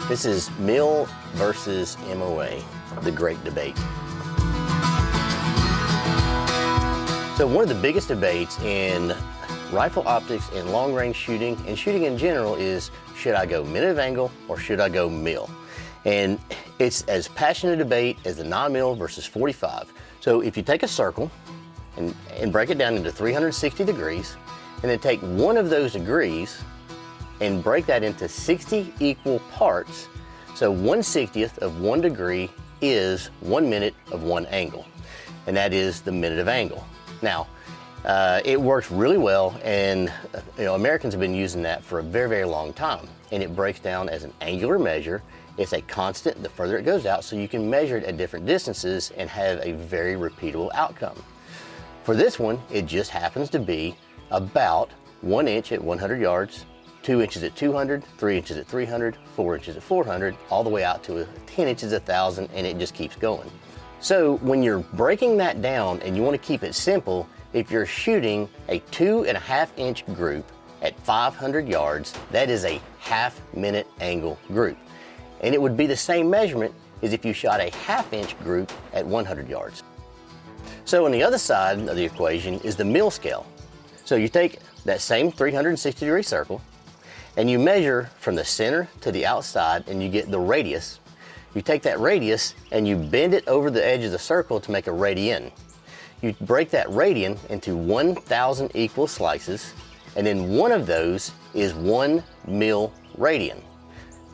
This is MIL versus MOA, the great debate. So one of the biggest debates in rifle optics and long-range shooting and shooting in general is, should I go minute of angle or should I go MIL? And it's as passionate a debate as the non-MIL versus 45. So if you take a circle and break it down into 360 degrees, and then take one of those degrees and break that into 60 equal parts, so 1/60th of 1 degree is 1 minute of 1 angle, and that is the minute of angle. Now, it works really well, and Americans have been using that for a very, very long time, and it breaks down as an angular measure. It's a constant the further it goes out, so you can measure it at different distances and have a very repeatable outcome. For this one, it just happens to be about 1 inch at 100 yards, 2 inches at 200, 3 inches at 300, 4 inches at 400, all the way out to 10 inches at 1,000, and it just keeps going. So when you're breaking that down and you want to keep it simple, if you're shooting a 2.5 inch group at 500 yards, that is a half-minute angle group. And it would be the same measurement as if you shot a half-inch group at 100 yards. So on the other side of the equation is the MIL scale. So you take that same 360-degree circle and you measure from the center to the outside and you get the radius. You take that radius and you bend it over the edge of the circle to make a radian. You break that radian into 1,000 equal slices, and then one of those is 1 MIL radian.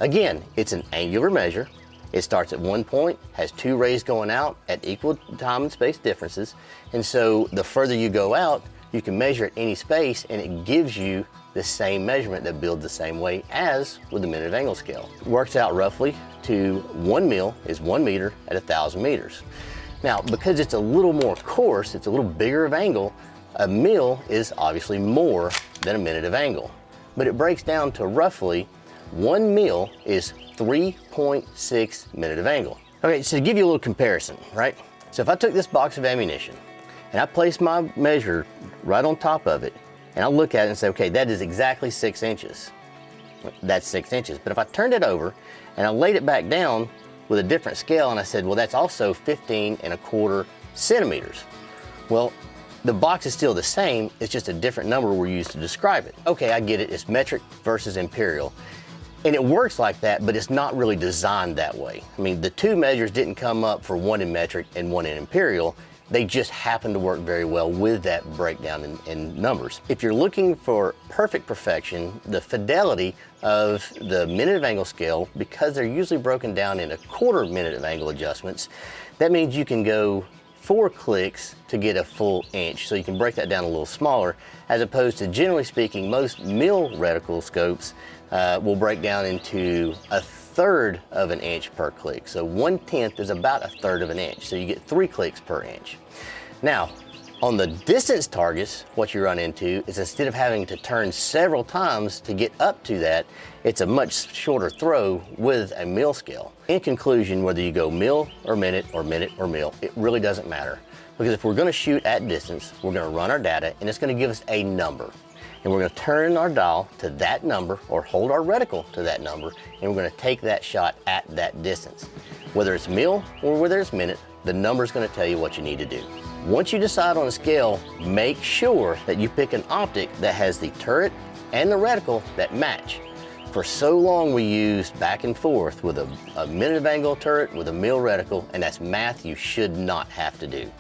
Again, it's an angular measure. It starts at one point, has 2 rays going out at equal time and space differences, and so the further you go out, you can measure at any space, and it gives you the same measurement that builds the same way as with the minute of angle scale. It works out roughly to 1 MIL is 1 meter at 1,000 meters. Now, because it's a little more coarse, it's a little bigger of angle, a MIL is obviously more than a minute of angle. But it breaks down to roughly 1 MIL is 3.6 minute of angle. Okay, so to give you a little comparison, right? So if I took this box of ammunition and I place my measure right on top of it, and I look at it and say, okay, that is exactly 6 inches. That's 6 inches. But if I turned it over and I laid it back down with a different scale and I said, well, that's also 15.25 centimeters. Well, the box is still the same, it's just a different number we're used to describe it. Okay, I get it, it's metric versus imperial. And it works like that, but it's not really designed that way. I mean, the 2 measures didn't come up for one in metric and one in imperial. They just happen to work very well with that breakdown in numbers. If you're looking for perfect perfection, the fidelity of the minute of angle scale, because they're usually broken down in 1/4 minute of angle adjustments, that means you can go 4 clicks to get a full inch. So you can break that down a little smaller, as opposed to, generally speaking, most MIL reticle scopes will break down into 1/3 of an inch per click. So 1/10 is about 1/3 of an inch. So you get 3 clicks per inch. Now, on the distance targets, what you run into is instead of having to turn several times to get up to that, it's a much shorter throw with a MIL scale. In conclusion, whether you go MIL or minute or MIL, it really doesn't matter. Because if we're gonna shoot at distance, we're gonna run our data and it's gonna give us a number. And we're gonna turn our dial to that number or hold our reticle to that number, and we're gonna take that shot at that distance. Whether it's MIL or whether it's minute, the number's gonna tell you what you need to do. Once you decide on a scale, make sure that you pick an optic that has the turret and the reticle that match. For so long we used back and forth with a minute of angle turret with a MIL reticle, and that's math you should not have to do.